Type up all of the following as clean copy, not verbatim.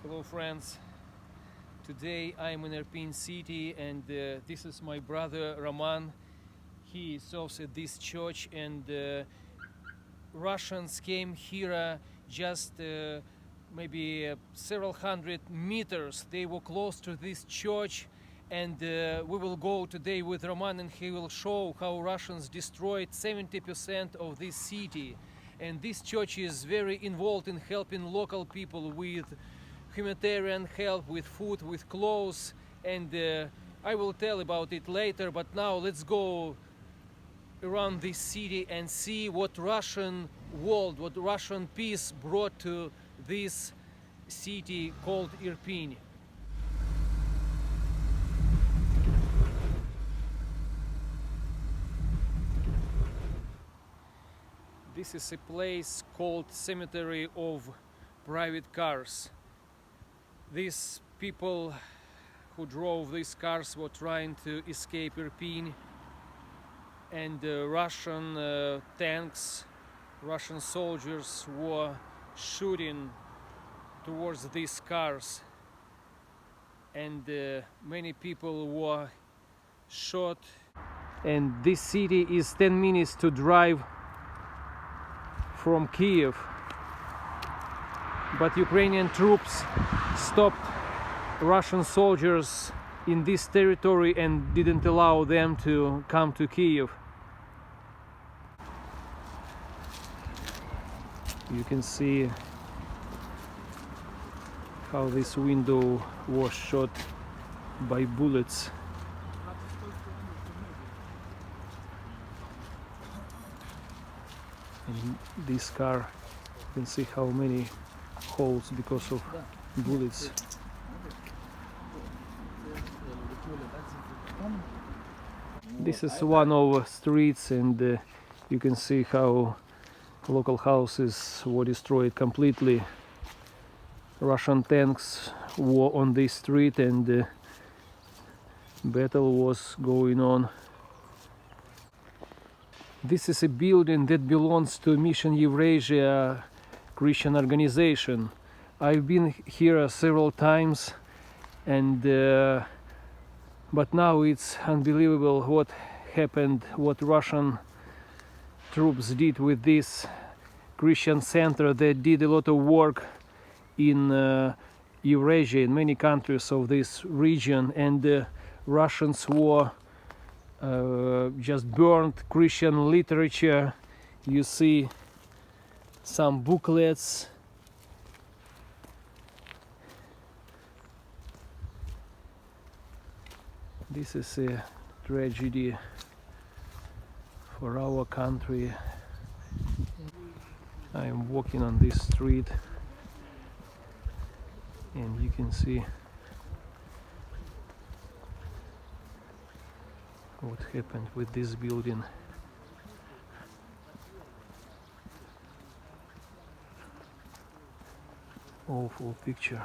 Hello friends, today I'm in Irpin city and this is my brother Roman. He serves at this church and Russians came here just maybe several hundred meters. They were close to this church and we will go today with Roman and he will show how Russians destroyed 70% of this city. And this church is very involved in helping local people with humanitarian help, with food, with clothes, and I will tell about it later, but now let's go around this city and see what Russian world, what Russian peace brought to this city called Irpin. This is a place called Cemetery of Private Cars. These people who drove these cars were trying to escape Irpin, and Russian tanks, Russian soldiers were shooting towards these cars, and many people were shot. And this city is 10 minutes to drive from Kyiv, but Ukrainian troops stopped Russian soldiers in this territory and didn't allow them to come to Kyiv. You can see how this window was shot by bullets. In this car you can see how many holes because of bullets. This is one of the streets and you can see how local houses were destroyed completely. Russian tanks were on this street and battle was going on. This is a building that belongs to Mission Eurasia Christian organization. I've been here several times and but now it's unbelievable what happened, what Russian troops did with this Christian center. They did a lot of work in Eurasia, in many countries of this region, and Russians were just burned Christian literature. You see some booklets. This is a tragedy for our country. I am walking on this street and you can see what happened with this building. Awful picture.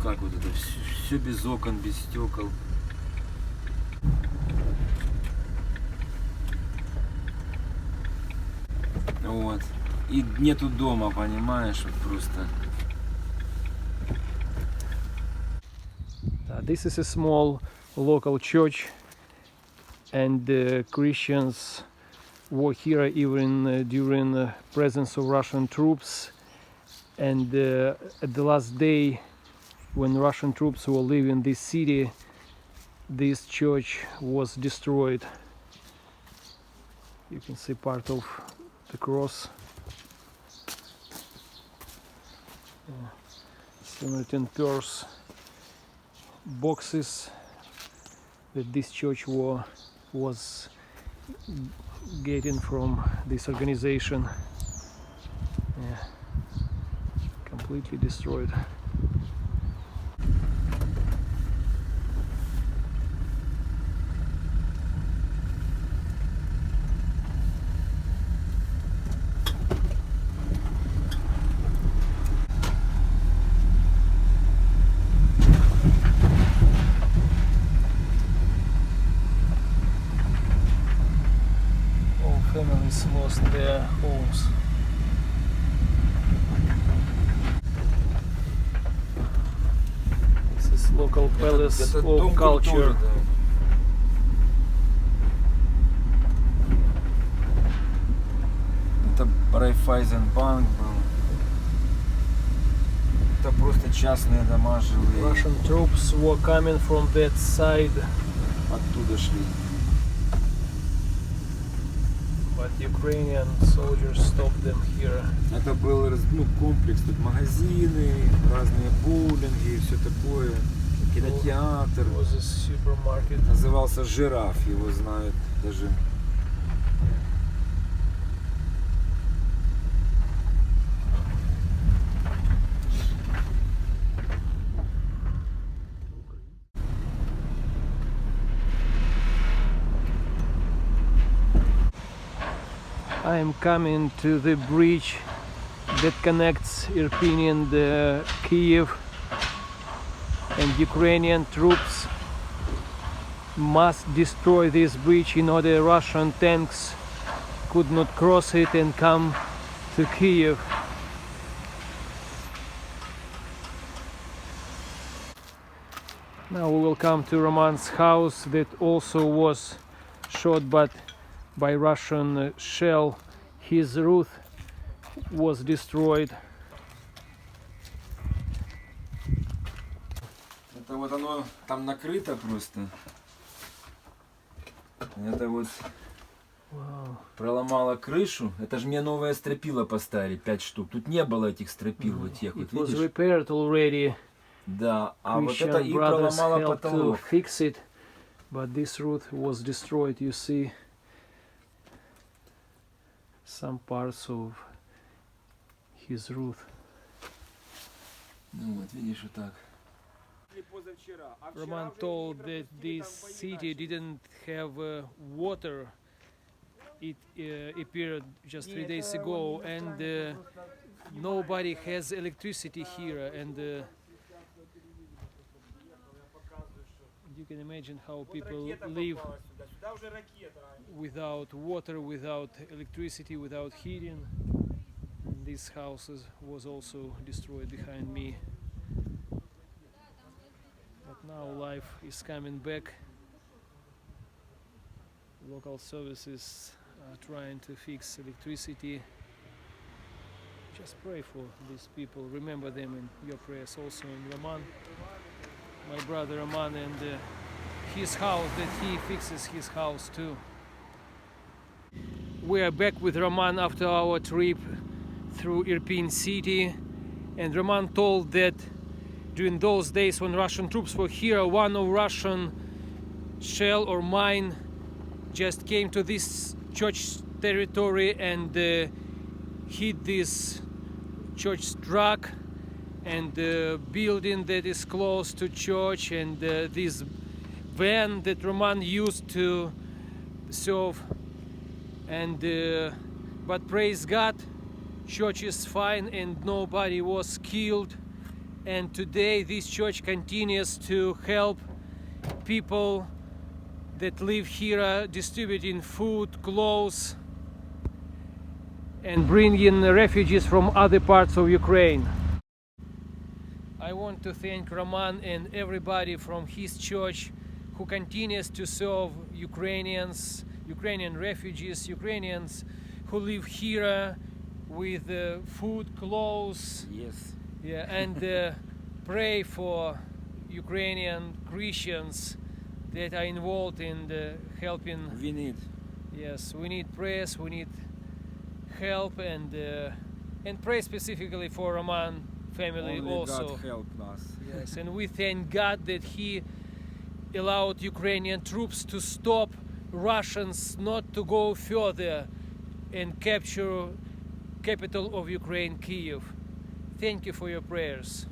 Как вот это, все без окон, без стекол. Вот. И нету дома, понимаешь, вот просто. This is a small local church and Christians were here even during the presence of Russian troops, and at the last day when Russian troops were leaving this city, this church was destroyed. You can see part of the cross. Samaritan purse boxes that this church was getting from this organization. Completely destroyed. Ukrainians lost their homes. This is local palace Это of дом culture. культуры, да. Это Райфайзенбанк был. Это просто частные дома жилые. Russian troops were coming from that side, Оттуда шли. but Ukrainian soldiers stopped them here. Это был комплекс, тут магазины, разные боулинги, все такое, кинотеатр. It was a supermarket. Назывался «Жираф», его знают даже. I am coming to the bridge that connects Irpin and Kyiv, and Ukrainian troops must destroy this bridge in order Russian tanks could not cross it and come to Kyiv. Now we will come to Roman's house that also was shot by Russian shell. His roof was destroyed. Это вот оно там накрыто просто. Это вот проломало крышу. Это же мне новое стропила поставили, 5 штук. Тут не было этих стропил вот тех, вот It was видишь? repaired already. Да, а вот это Christian и brothers проломало helped to потолок. fix it, but this roof was destroyed. You see some parts of his roof. Ну вот, видишь, вот так. Roman told that this city didn't have water. It appeared just 3 days ago, and nobody has electricity here. And you can imagine how people live without water, without electricity, without heating. This house was also destroyed behind me. But now life is coming back. Local services are trying to fix electricity. Just pray for these people. Remember them in your prayers also in Roman. My brother Roman and his house, that he fixes his house too. We are back with Roman after our trip through Irpin city, and Roman told that during those days when Russian troops were here, one of Russian shell or mine just came to this church territory and hit this church truck and the building that is close to church, and this van that Roman used to serve. And but praise God, church is fine and nobody was killed. And today this church continues to help people that live here, distributing food, clothes, and bringing refugees from other parts of Ukraine. I want to thank Roman and everybody from his church who continues to serve Ukrainians, Ukrainian refugees, Ukrainians who live here with food, clothes. Yes. Yeah, and pray for Ukrainian Christians that are involved in helping. We need. Yes, we need prayers, we need help, and pray specifically for Roman family Only also. God help us. Yes, and we thank God that He allowed Ukrainian troops to stop Russians not to go further and capture capital of Ukraine, Kyiv. Thank you for your prayers.